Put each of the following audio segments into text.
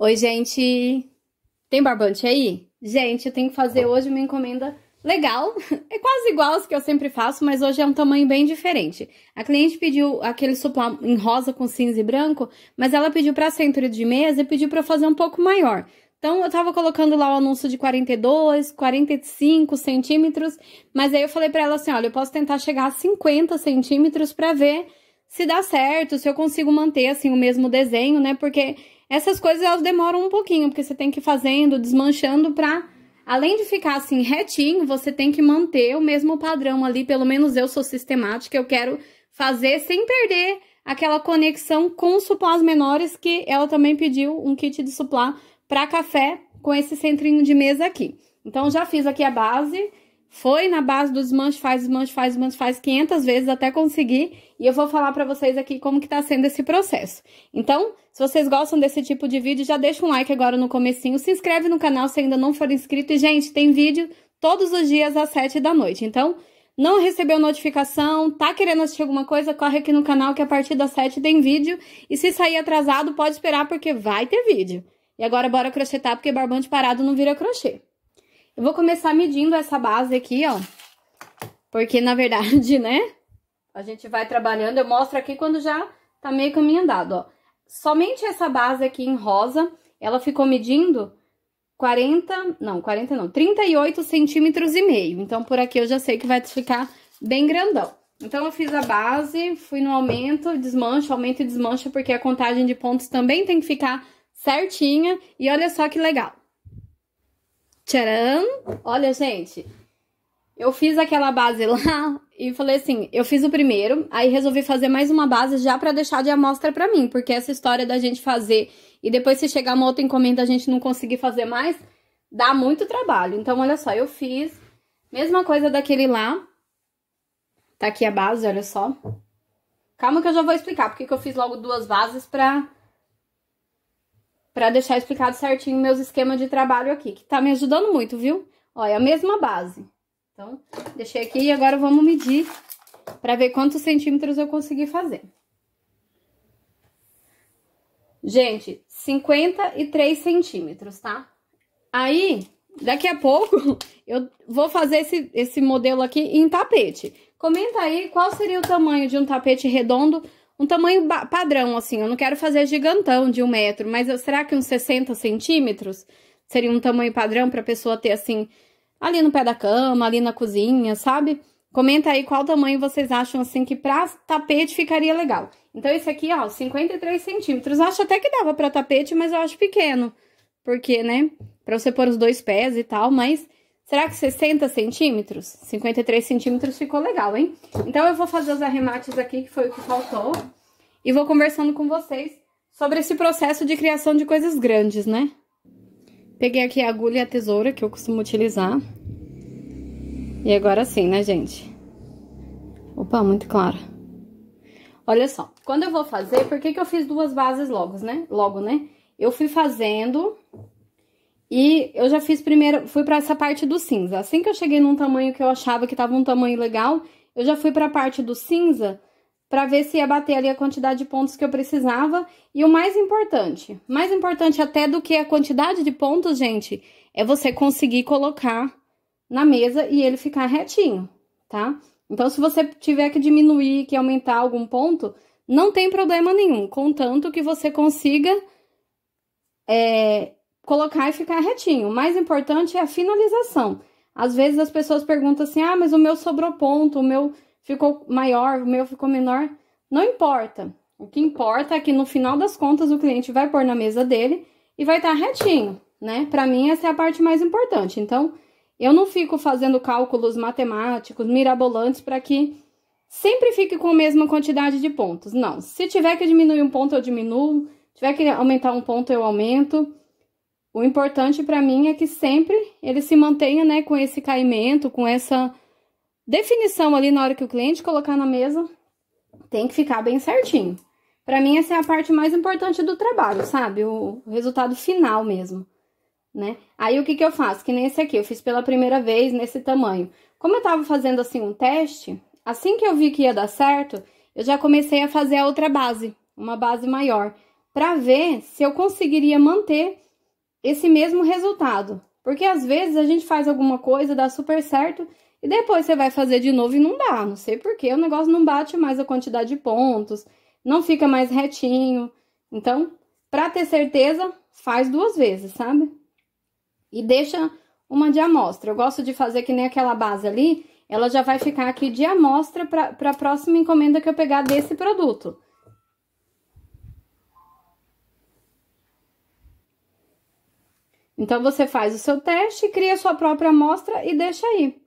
Oi, gente! Tem barbante aí? Gente, eu tenho que fazer hoje uma encomenda legal. É quase igual às que eu sempre faço, mas hoje é um tamanho bem diferente. A cliente pediu aquele suplá em rosa com cinza e branco, mas ela pediu para centro de mesa e pediu para fazer um pouco maior. Então, eu tava colocando lá o anúncio de 42, 45 centímetros, mas aí eu falei pra ela assim, olha, eu posso tentar chegar a 50 centímetros pra ver se dá certo, se eu consigo manter, assim, o mesmo desenho, né? Porque essas coisas, elas demoram um pouquinho, porque você tem que ir fazendo, desmanchando pra... Além de ficar, assim, retinho, você tem que manter o mesmo padrão ali, pelo menos eu sou sistemática, eu quero fazer sem perder aquela conexão com os suplás menores, que ela também pediu um kit de suplá para café com esse centrinho de mesa aqui. Então, já fiz aqui a base, foi na base do desmanche, faz 500 vezes até conseguir, e eu vou falar para vocês aqui como que tá sendo esse processo. Então, se vocês gostam desse tipo de vídeo, já deixa um like agora no comecinho, se inscreve no canal se ainda não for inscrito, e, gente, tem vídeo todos os dias às 7 da noite, então... Não recebeu notificação, tá querendo assistir alguma coisa, corre aqui no canal que a partir das 7 tem vídeo, e se sair atrasado, pode esperar porque vai ter vídeo. E agora bora crochetar, porque barbante parado não vira crochê. Eu vou começar medindo essa base aqui, ó. Porque, na verdade, né, a gente vai trabalhando, eu mostro aqui quando já tá meio caminho andado, ó. Somente essa base aqui em rosa, ela ficou medindo 38 centímetros e meio. Então, por aqui eu já sei que vai ficar bem grandão. Então, eu fiz a base, fui no aumento e desmancha, porque a contagem de pontos também tem que ficar certinha. E olha só que legal. Tcharam! Olha, gente, eu fiz aquela base lá e falei assim, eu fiz o primeiro, aí resolvi fazer mais uma base já pra deixar de amostra pra mim, porque essa história da gente fazer e depois se chegar uma outra encomenda a gente não conseguir fazer mais, dá muito trabalho. Então, olha só, eu fiz mesma coisa daquele lá. Tá aqui a base, olha só. Calma que eu já vou explicar porque que eu fiz logo duas bases pra deixar explicado certinho meus esquemas de trabalho aqui, que tá me ajudando muito, viu? Olha, a mesma base. Então, deixei aqui e agora vamos medir pra ver quantos centímetros eu consegui fazer. Gente, 53 centímetros, tá? Aí, daqui a pouco, eu vou fazer esse modelo aqui em tapete. Comenta aí qual seria o tamanho de um tapete redondo, um tamanho padrão, assim. Eu não quero fazer gigantão de 1 metro, mas será que uns 60 centímetros seria um tamanho padrão pra pessoa ter, assim, ali no pé da cama, ali na cozinha, sabe? Comenta aí qual tamanho vocês acham, assim, que pra tapete ficaria legal. Então, esse aqui, ó, 53 centímetros. Acho até que dava pra tapete, mas eu acho pequeno. Porque, né, pra você pôr os 2 pés e tal, mas... Será que 60 centímetros? 53 centímetros ficou legal, hein? Então, eu vou fazer os arremates aqui, que foi o que faltou. E vou conversando com vocês sobre esse processo de criação de coisas grandes, né? Peguei aqui a agulha e a tesoura, que eu costumo utilizar. E agora sim, né, gente? Opa, muito claro. Olha só, quando eu vou fazer, por que que eu fiz duas bases logo, né? Eu fui fazendo e eu já fiz primeiro, fui pra essa parte do cinza. Assim que eu cheguei num tamanho que eu achava que tava um tamanho legal, eu já fui pra parte do cinza pra ver se ia bater ali a quantidade de pontos que eu precisava. E o mais importante até do que a quantidade de pontos, gente, é você conseguir colocar na mesa e ele ficar retinho, tá? Então, se você tiver que diminuir, que aumentar algum ponto, não tem problema nenhum, contanto que você consiga colocar e ficar retinho. O mais importante é a finalização. Às vezes as pessoas perguntam assim, ah, mas o meu sobrou ponto, o meu ficou maior, o meu ficou menor. Não importa. O que importa é que no final das contas o cliente vai pôr na mesa dele e vai estar retinho, né? Pra mim essa é a parte mais importante. Então, eu não fico fazendo cálculos matemáticos, mirabolantes, para que sempre fique com a mesma quantidade de pontos. Não, se tiver que diminuir um ponto, eu diminuo. Se tiver que aumentar um ponto, eu aumento. O importante para mim é que sempre ele se mantenha, né, com esse caimento, com essa definição ali na hora que o cliente colocar na mesa, tem que ficar bem certinho. Para mim, essa é a parte mais importante do trabalho, sabe? O resultado final mesmo. Né? Aí, o que que eu faço? Que nem esse aqui, eu fiz pela primeira vez nesse tamanho. Como eu tava fazendo, assim, um teste, assim que eu vi que ia dar certo, eu já comecei a fazer a outra base, uma base maior. para ver se eu conseguiria manter esse mesmo resultado. Porque às vezes a gente faz alguma coisa, dá super certo, e depois você vai fazer de novo e não dá. Não sei por que o negócio não bate mais a quantidade de pontos, não fica mais retinho. Então, para ter certeza, faz 2 vezes, sabe? E deixa uma de amostra. Eu gosto de fazer que nem aquela base ali, ela já vai ficar aqui de amostra para a próxima encomenda que eu pegar desse produto. Então, você faz o seu teste, cria a sua própria amostra e deixa aí,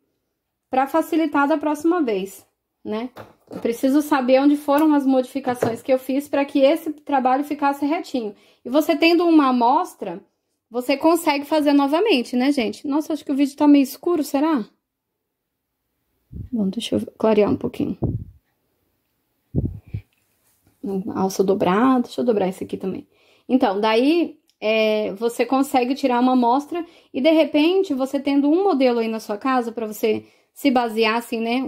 para facilitar da próxima vez, né? Eu preciso saber onde foram as modificações que eu fiz para que esse trabalho ficasse retinho. E você tendo uma amostra, você consegue fazer novamente, né, gente? Nossa, acho que o vídeo tá meio escuro, será? Bom, deixa eu clarear um pouquinho. Alça dobrada, deixa eu dobrar esse aqui também. Então, daí, você consegue tirar uma amostra e, de repente, você tendo um modelo aí na sua casa para você se basear, assim, né,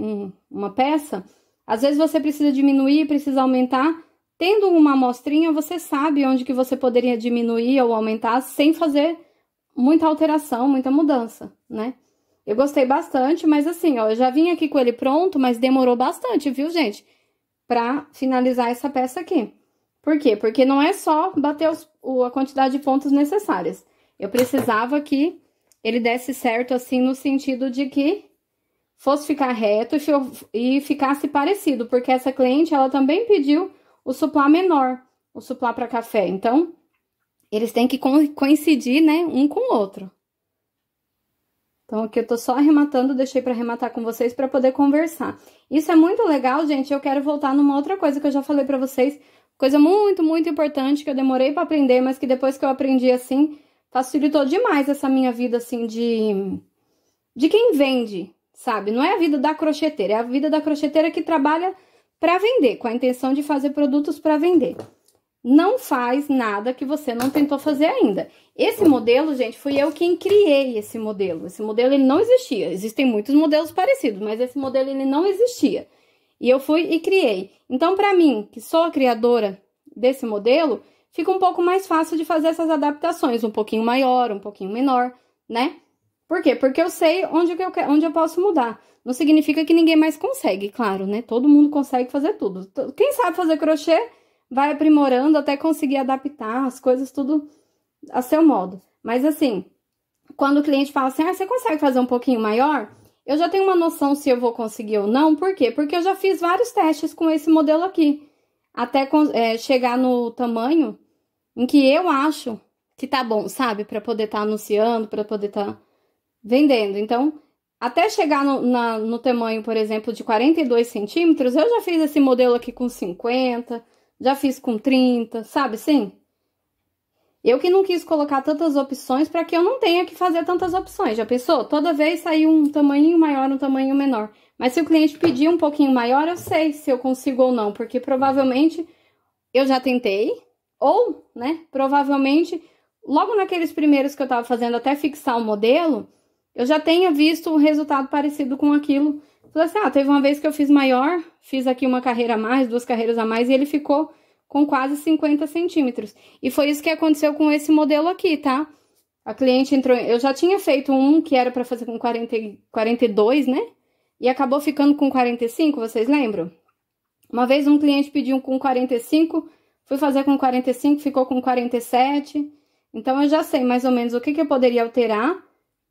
uma peça, às vezes você precisa diminuir, precisa aumentar. Tendo uma amostrinha, você sabe onde que você poderia diminuir ou aumentar sem fazer muita alteração, muita mudança, né? Eu gostei bastante, mas assim, ó, eu já vim aqui com ele pronto, mas demorou bastante, viu, gente? Pra finalizar essa peça aqui. Por quê? Porque não é só bater a quantidade de pontos necessárias. Eu precisava que ele desse certo, assim, no sentido de que fosse ficar reto e ficasse parecido, porque essa cliente, ela também pediu o suplá menor, o suplá para café. Então, eles têm que coincidir, né, um com o outro. Então, aqui eu tô só arrematando, deixei para arrematar com vocês para poder conversar. Isso é muito legal, gente. Eu quero voltar numa outra coisa que eu já falei para vocês. Coisa muito, muito importante que eu demorei para aprender, mas que depois que eu aprendi, assim, facilitou demais essa minha vida, assim, de quem vende, sabe? Não é a vida da crocheteira, é a vida da crocheteira que trabalha para vender, com a intenção de fazer produtos para vender. Não faz nada que você não tentou fazer ainda. Esse modelo, gente, fui eu quem criei esse modelo. Esse modelo, ele não existia. Existem muitos modelos parecidos, mas esse modelo, ele não existia. E eu fui e criei. Então, para mim, que sou a criadora desse modelo, fica um pouco mais fácil de fazer essas adaptações. Um pouquinho maior, um pouquinho menor, né? Por quê? Porque eu sei onde eu posso mudar. Não significa que ninguém mais consegue, claro, né? Todo mundo consegue fazer tudo. Quem sabe fazer crochê vai aprimorando até conseguir adaptar as coisas tudo a seu modo. Mas assim, quando o cliente fala assim, você consegue fazer um pouquinho maior? Eu já tenho uma noção se eu vou conseguir ou não. Por quê? Porque eu já fiz vários testes com esse modelo aqui. Até chegar no tamanho em que eu acho que tá bom, sabe? Pra poder estar anunciando, pra poder estar vendendo. Então, até chegar no tamanho, por exemplo, de 42 centímetros, eu já fiz esse modelo aqui com 50, já fiz com 30, sabe assim? Eu que não quis colocar tantas opções para que eu não tenha que fazer tantas opções. Já pensou? Toda vez sair um tamanho maior, um tamanho menor. Mas se o cliente pedir um pouquinho maior, eu sei se eu consigo ou não, porque provavelmente eu já tentei, ou, né, provavelmente, logo naqueles primeiros que eu tava fazendo até fixar o modelo, eu já tenha visto um resultado parecido com aquilo. Falei assim, teve uma vez que eu fiz maior, fiz aqui uma carreira a mais, 2 carreiras a mais, e ele ficou com quase 50 centímetros. E foi isso que aconteceu com esse modelo aqui, tá? A cliente entrou... Eu já tinha feito um que era pra fazer com 42, né? E acabou ficando com 45, vocês lembram? Uma vez um cliente pediu com 45, fui fazer com 45, ficou com 47. Então, eu já sei mais ou menos o que eu poderia alterar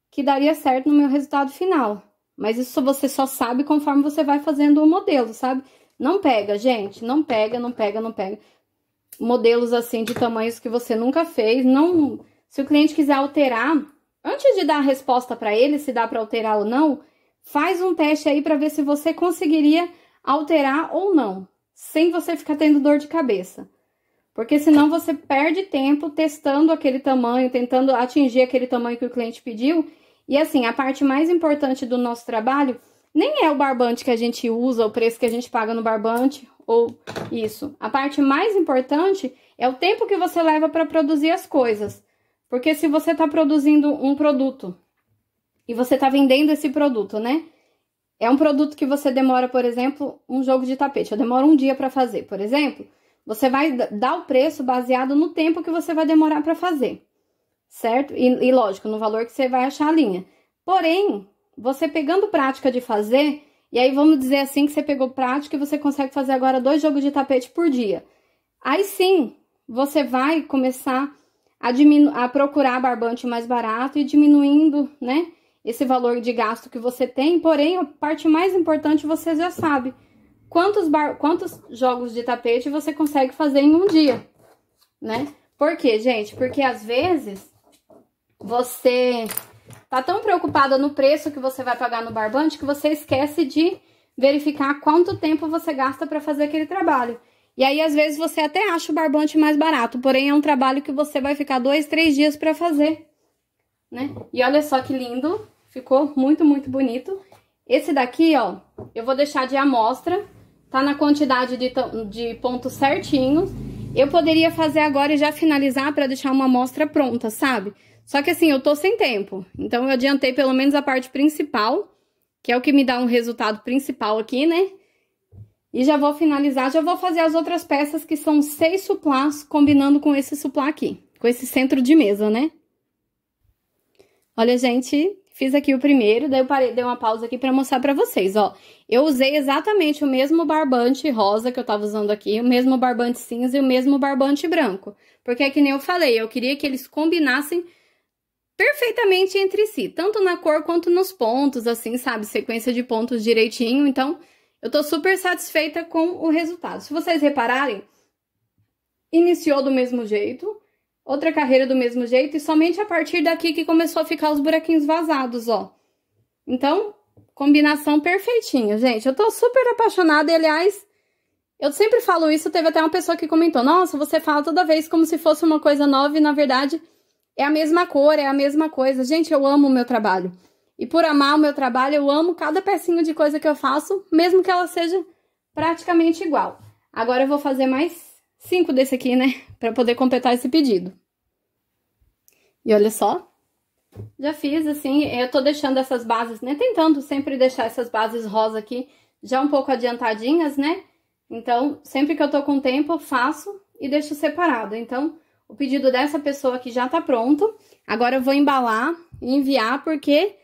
que daria certo no meu resultado final. Mas isso você só sabe conforme você vai fazendo o modelo, sabe? Não pega, gente, não pega, não pega, não pega. Modelos assim de tamanhos que você nunca fez, não... Se o cliente quiser alterar, antes de dar a resposta para ele, se dá para alterar ou não, faz um teste aí para ver se você conseguiria alterar ou não, sem você ficar tendo dor de cabeça. Porque senão você perde tempo testando aquele tamanho, tentando atingir aquele tamanho que o cliente pediu. E assim, a parte mais importante do nosso trabalho nem é o barbante que a gente usa, o preço que a gente paga no barbante, ou isso. A parte mais importante é o tempo que você leva para produzir as coisas. Porque se você está produzindo um produto e você está vendendo esse produto, né? É um produto que você demora, por exemplo, um jogo de tapete. Eu demoro um dia para fazer, por exemplo. você vai dar o preço baseado no tempo que você vai demorar para fazer, certo? E lógico, no valor que você vai achar a linha. Porém, você pegando prática de fazer, e aí vamos dizer assim que você pegou prática e você consegue fazer agora 2 jogos de tapete por dia. Aí sim, você vai começar a procurar barbante mais barato e diminuindo, né, esse valor de gasto que você tem. Porém, a parte mais importante você já sabe. Quantos jogos de tapete você consegue fazer em um dia, né? Por quê, gente? Porque às vezes você tá tão preocupada no preço que você vai pagar no barbante que você esquece de verificar quanto tempo você gasta para fazer aquele trabalho. E aí, às vezes, você até acha o barbante mais barato, porém é um trabalho que você vai ficar 2, 3 dias para fazer, né? E olha só que lindo, ficou muito, muito bonito. Esse daqui, ó, eu vou deixar de amostra. Tá na quantidade de pontos certinhos. Eu poderia fazer agora e já finalizar pra deixar uma amostra pronta, sabe? Só que assim, eu tô sem tempo. Então, eu adiantei pelo menos a parte principal, que é o que me dá um resultado principal aqui, né? E já vou finalizar, já vou fazer as outras peças, que são 6 suplás, combinando com esse suplá aqui. Com esse centro de mesa, né? Olha, gente... Fiz aqui o primeiro, daí eu parei, dei uma pausa aqui pra mostrar pra vocês, ó. Eu usei exatamente o mesmo barbante rosa que eu tava usando aqui, o mesmo barbante cinza e o mesmo barbante branco. Porque é que nem eu falei, eu queria que eles combinassem perfeitamente entre si, tanto na cor quanto nos pontos, assim, sabe? Sequência de pontos direitinho, então eu tô super satisfeita com o resultado. Se vocês repararem, iniciou do mesmo jeito... Outra carreira do mesmo jeito, e somente a partir daqui que começou a ficar os buraquinhos vazados, ó. Então, combinação perfeitinha, gente. Eu tô super apaixonada e, aliás, eu sempre falo isso, teve até uma pessoa que comentou, nossa, você fala toda vez como se fosse uma coisa nova e, na verdade, é a mesma cor, é a mesma coisa. Gente, eu amo o meu trabalho. E por amar o meu trabalho, eu amo cada pecinha de coisa que eu faço, mesmo que ela seja praticamente igual. Agora eu vou fazer mais 5 desse aqui, né? Pra poder completar esse pedido. E olha só. Já fiz, assim, eu tô deixando essas bases, né? Tentando sempre deixar essas bases rosa aqui já um pouco adiantadinhas, né? Então, sempre que eu tô com tempo, eu faço e deixo separado. Então, o pedido dessa pessoa aqui já tá pronto. Agora eu vou embalar e enviar, porque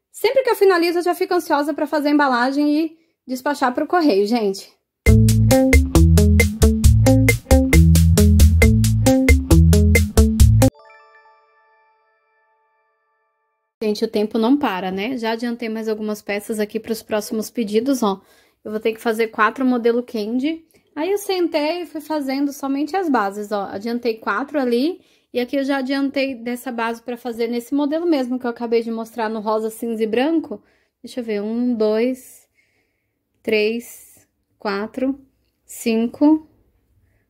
sempre que eu finalizo, eu já fico ansiosa pra fazer a embalagem e despachar pro correio, gente. Gente, o tempo não para, né? Já adiantei mais algumas peças aqui para os próximos pedidos, ó. Eu vou ter que fazer 4 modelo Candy. Aí eu sentei e fui fazendo somente as bases, ó. Adiantei 4 ali e aqui eu já adiantei dessa base para fazer nesse modelo mesmo que eu acabei de mostrar no rosa, cinza e branco. Deixa eu ver, 1, 2, 3, 4, 5,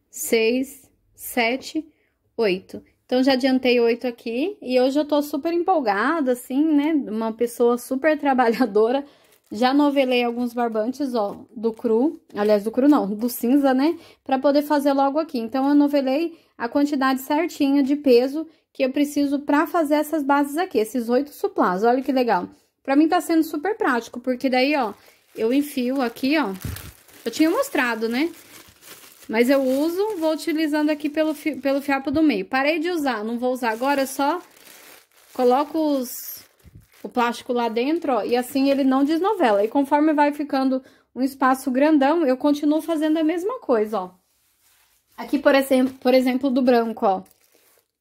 6, 7, 8. Então, já adiantei 8 aqui, e hoje eu tô super empolgada, assim, né? Uma pessoa super trabalhadora. Já novelei alguns barbantes, ó, do cru. Aliás, do cru não, do cinza, né? Pra poder fazer logo aqui. Então, eu novelei a quantidade certinha de peso que eu preciso pra fazer essas bases aqui, esses 8 suplás. Olha que legal. Pra mim tá sendo super prático, porque daí, ó, eu enfio aqui, ó. Eu tinha mostrado, né? Mas eu uso, vou utilizando aqui pelo fiapo do meio. Parei de usar, não vou usar agora, eu só coloco o plástico lá dentro, ó, e assim ele não desnovela. E conforme vai ficando um espaço grandão, eu continuo fazendo a mesma coisa, ó. Aqui, por exemplo, do branco, ó,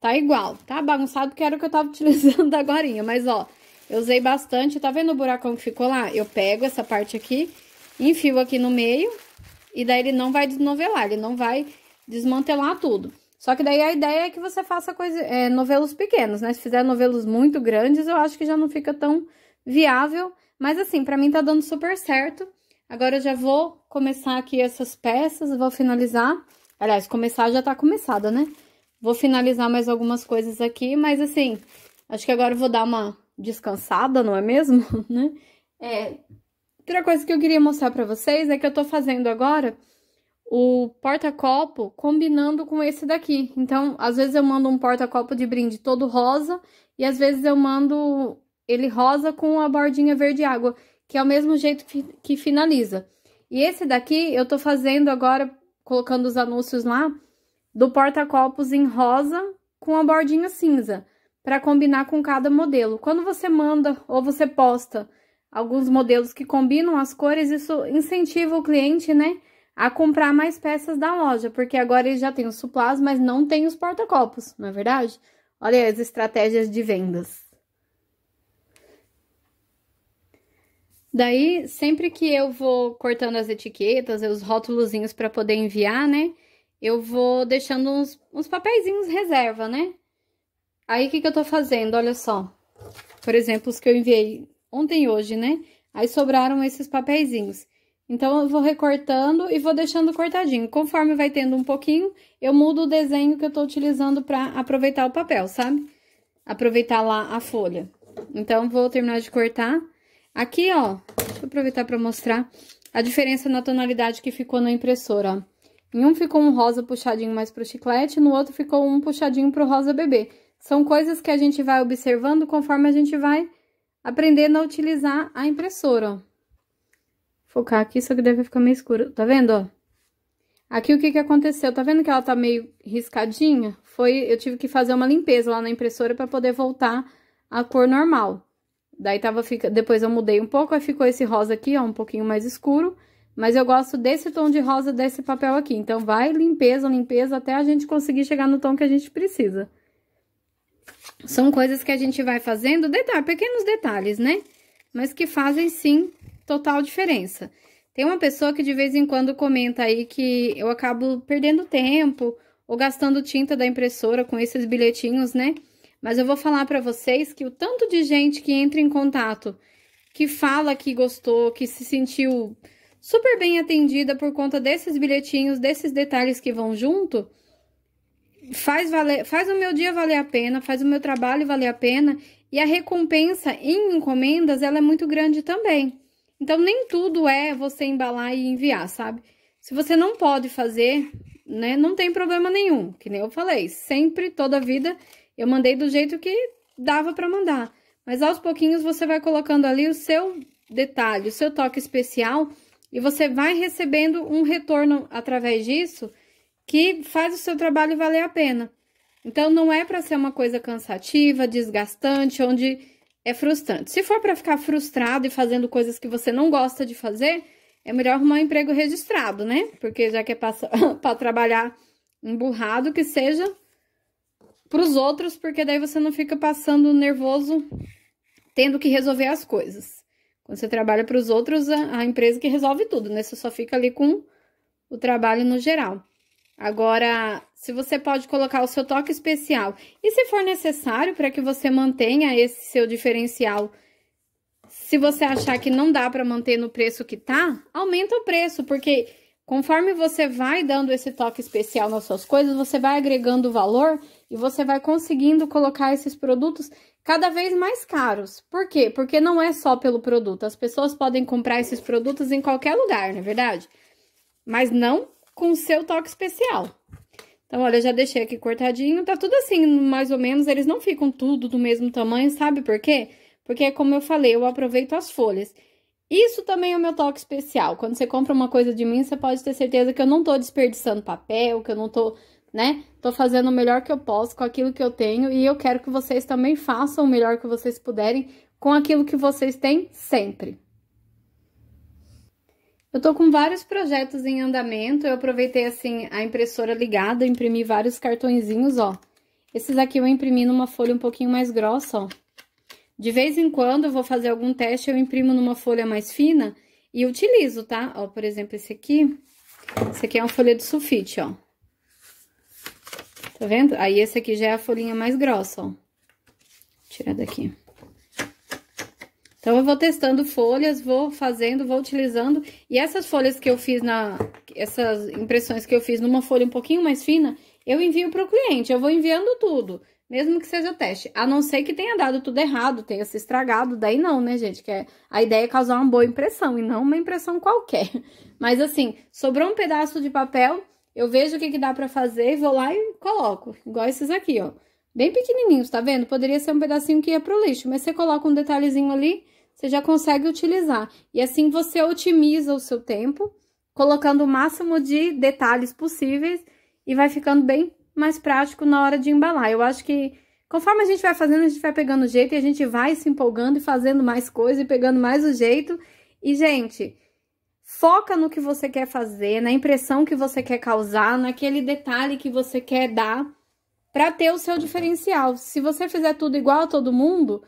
tá igual, tá bagunçado porque era o que eu tava utilizando agorinha. Mas, ó, eu usei bastante, tá vendo o buracão que ficou lá? Eu pego essa parte aqui, enfio aqui no meio... E daí ele não vai desnovelar, ele não vai desmantelar tudo. Só que daí a ideia é que você faça novelos pequenos, né? Se fizer novelos muito grandes, eu acho que já não fica tão viável. Mas assim, pra mim tá dando super certo. Agora eu já vou começar aqui essas peças, vou finalizar. Aliás, começar já tá começada, né? Vou finalizar mais algumas coisas aqui, mas assim, acho que agora eu vou dar uma descansada, não é mesmo? Né? Outra coisa que eu queria mostrar pra vocês é que eu tô fazendo agora o porta-copo combinando com esse daqui. Então, às vezes eu mando um porta-copo de brinde todo rosa e às vezes eu mando ele rosa com a bordinha verde água, que é o mesmo jeito que finaliza. E esse daqui eu tô fazendo agora colocando os anúncios lá do porta-copos em rosa com a bordinha cinza, para combinar com cada modelo. Quando você manda ou você posta alguns modelos que combinam as cores, isso incentiva o cliente, né, a comprar mais peças da loja, porque agora ele já tem os suplás, mas não tem os porta-copos, não é verdade? Olha as estratégias de vendas. Daí, sempre que eu vou cortando as etiquetas, os rótulozinhos para poder enviar, né, eu vou deixando uns papeizinhos reserva, né? Aí, o que eu tô fazendo? Olha só. Por exemplo, os que eu enviei ontem e hoje, né? Aí, sobraram esses papeizinhos. Então, eu vou recortando e vou deixando cortadinho. Conforme vai tendo um pouquinho, eu mudo o desenho que eu tô utilizando pra aproveitar o papel, sabe? Aproveitar lá a folha. Então, vou terminar de cortar. Aqui, ó, deixa eu aproveitar pra mostrar a diferença na tonalidade que ficou na impressora, ó. Em um ficou um rosa puxadinho mais pro chiclete, no outro ficou um puxadinho pro rosa bebê. São coisas que a gente vai observando conforme a gente vai aprendendo a utilizar a impressora, ó. Focar aqui, só que deve ficar meio escuro. Tá vendo, ó? Aqui o que aconteceu? Tá vendo que ela tá meio riscadinha? Eu tive que fazer uma limpeza lá na impressora pra poder voltar a cor normal. Daí depois eu mudei um pouco, aí ficou esse rosa aqui, ó, um pouquinho mais escuro. Mas eu gosto desse tom de rosa desse papel aqui. Então, vai limpeza, limpeza, até a gente conseguir chegar no tom que a gente precisa. São coisas que a gente vai fazendo, pequenos detalhes, né? Mas que fazem, sim, total diferença. Tem uma pessoa que de vez em quando comenta aí que eu acabo perdendo tempo ou gastando tinta da impressora com esses bilhetinhos, né? Mas eu vou falar pra vocês que o tanto de gente que entra em contato, que fala que gostou, que se sentiu super bem atendida por conta desses bilhetinhos, desses detalhes que vão junto, faz o meu dia valer a pena, faz o meu trabalho valer a pena, e a recompensa em encomendas, ela é muito grande também. Então, nem tudo é você embalar e enviar, sabe? Se você não pode fazer, né, não tem problema nenhum, que nem eu falei, sempre, toda a vida, eu mandei do jeito que dava pra mandar. Mas aos pouquinhos você vai colocando ali o seu detalhe, o seu toque especial, e você vai recebendo um retorno através disso que faz o seu trabalho valer a pena. Então, não é para ser uma coisa cansativa, desgastante, onde é frustrante. Se for para ficar frustrado e fazendo coisas que você não gosta de fazer, é melhor arrumar um emprego registrado, né? Porque já que é para trabalhar emburrado, que seja para os outros, porque daí você não fica passando nervoso tendo que resolver as coisas. Quando você trabalha para os outros, a empresa que resolve tudo, né? Você só fica ali com o trabalho no geral. Agora, se você pode colocar o seu toque especial, e se for necessário para que você mantenha esse seu diferencial, se você achar que não dá para manter no preço que tá, aumenta o preço, porque conforme você vai dando esse toque especial nas suas coisas, você vai agregando valor e você vai conseguindo colocar esses produtos cada vez mais caros. Por quê? Porque não é só pelo produto. As pessoas podem comprar esses produtos em qualquer lugar, não é verdade? Mas não com o seu toque especial. Então, olha, eu já deixei aqui cortadinho. Tá tudo assim, mais ou menos. Eles não ficam tudo do mesmo tamanho, sabe por quê? Porque, como eu falei, eu aproveito as folhas. Isso também é o meu toque especial. Quando você compra uma coisa de mim, você pode ter certeza que eu não tô desperdiçando papel, que eu não tô, né? Tô fazendo o melhor que eu posso com aquilo que eu tenho, e eu quero que vocês também façam o melhor que vocês puderem com aquilo que vocês têm sempre. Eu tô com vários projetos em andamento, eu aproveitei, assim, a impressora ligada, imprimi vários cartõezinhos, ó. Esses aqui eu imprimi numa folha um pouquinho mais grossa, ó. De vez em quando eu vou fazer algum teste, eu imprimo numa folha mais fina e utilizo, tá? Ó, por exemplo, esse aqui é uma folha de sulfite, ó. Tá vendo? Aí, esse aqui já é a folhinha mais grossa, ó. Vou tirar daqui. Então, eu vou testando folhas, vou fazendo, vou utilizando. E essas folhas que eu fiz essas impressões que eu fiz numa folha um pouquinho mais fina, eu envio pro cliente. Eu vou enviando tudo, mesmo que seja teste. A não ser que tenha dado tudo errado, tenha se estragado. Daí não, né, gente? A ideia é causar uma boa impressão e não uma impressão qualquer. Mas assim, sobrou um pedaço de papel, eu vejo o que dá pra fazer, vou lá e coloco. Igual esses aqui, ó. Bem pequenininhos, tá vendo? Poderia ser um pedacinho que ia pro lixo, mas você coloca um detalhezinho ali, você já consegue utilizar. E assim você otimiza o seu tempo colocando o máximo de detalhes possíveis e vai ficando bem mais prático na hora de embalar. Eu acho que conforme a gente vai fazendo, a gente vai pegando o jeito e a gente vai se empolgando e fazendo mais coisa e pegando mais o jeito. E, gente, foca no que você quer fazer, na impressão que você quer causar, naquele detalhe que você quer dar para ter o seu diferencial. Se você fizer tudo igual a todo mundo,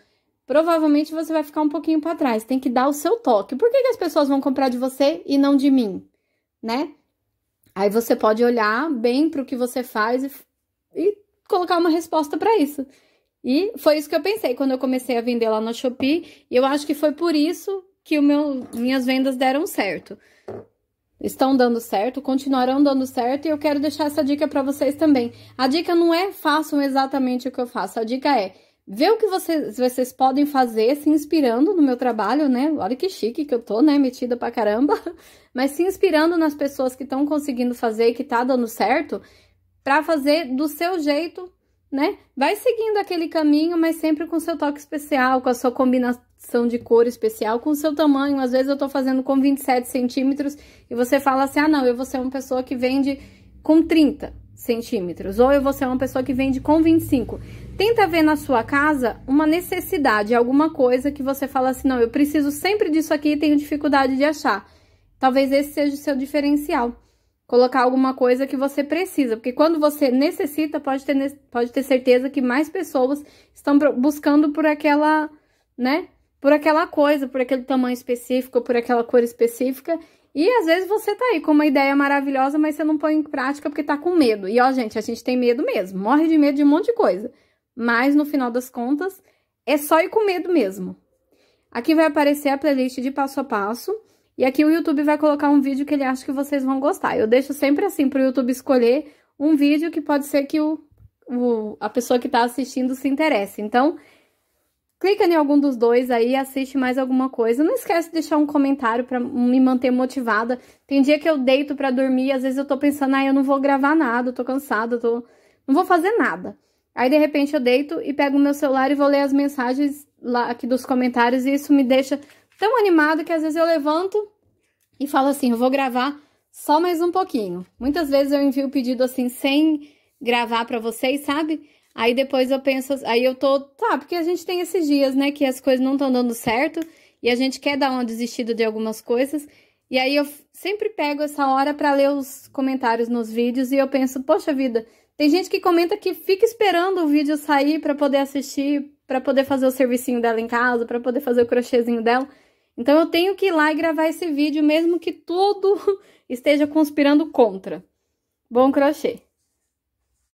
provavelmente você vai ficar um pouquinho para trás. Tem que dar o seu toque. Por que as pessoas vão comprar de você e não de mim, né? Aí você pode olhar bem para o que você faz e colocar uma resposta para isso. E foi isso que eu pensei quando eu comecei a vender lá no Shopee. E eu acho que foi por isso que minhas vendas deram certo. Estão dando certo, continuarão dando certo. E eu quero deixar essa dica para vocês também. A dica não é façam exatamente o que eu faço. A dica é ver o que vocês podem fazer se inspirando no meu trabalho, né? Olha que chique que eu tô, né? Metida pra caramba. Mas se inspirando nas pessoas que estão conseguindo fazer e que tá dando certo, pra fazer do seu jeito, né? Vai seguindo aquele caminho, mas sempre com seu toque especial, com a sua combinação de cor especial, com o seu tamanho. Às vezes eu tô fazendo com 27 centímetros e você fala assim, ah, não, eu vou ser uma pessoa que vende com 30 centímetros, ou eu vou ser uma pessoa que vende com 25. Tenta ver na sua casa uma necessidade, alguma coisa que você fala assim, não, eu preciso sempre disso aqui e tenho dificuldade de achar. Talvez esse seja o seu diferencial. Colocar alguma coisa que você precisa, porque quando você necessita, pode ter certeza que mais pessoas estão buscando por aquela, né, por aquela coisa, por aquele tamanho específico, por aquela cor específica. E às vezes você tá aí com uma ideia maravilhosa, mas você não põe em prática porque tá com medo. E ó, gente, a gente tem medo mesmo, morre de medo de um monte de coisa. Mas no final das contas, é só ir com medo mesmo. Aqui vai aparecer a playlist de passo a passo. E aqui o YouTube vai colocar um vídeo que ele acha que vocês vão gostar. Eu deixo sempre assim pro YouTube escolher um vídeo que pode ser que a pessoa que tá assistindo se interesse. Então, clica em algum dos dois aí, assiste mais alguma coisa. Não esquece de deixar um comentário pra me manter motivada. Tem dia que eu deito pra dormir e às vezes eu tô pensando, ah, eu não vou gravar nada, eu tô cansada, não vou fazer nada. Aí, de repente, eu deito e pego o meu celular e vou ler as mensagens lá aqui dos comentários e isso me deixa tão animado que às vezes eu levanto e falo assim, eu vou gravar só mais um pouquinho. Muitas vezes eu envio o pedido assim, sem gravar pra vocês, sabe? Aí depois eu penso, aí eu tô, tá, porque a gente tem esses dias, né, que as coisas não estão dando certo e a gente quer dar uma desistida de algumas coisas. E aí eu sempre pego essa hora pra ler os comentários nos vídeos e eu penso, poxa vida, tem gente que comenta que fica esperando o vídeo sair pra poder assistir, pra poder fazer o servicinho dela em casa, pra poder fazer o crochêzinho dela. Então eu tenho que ir lá e gravar esse vídeo, mesmo que tudo esteja conspirando contra. Bom crochê!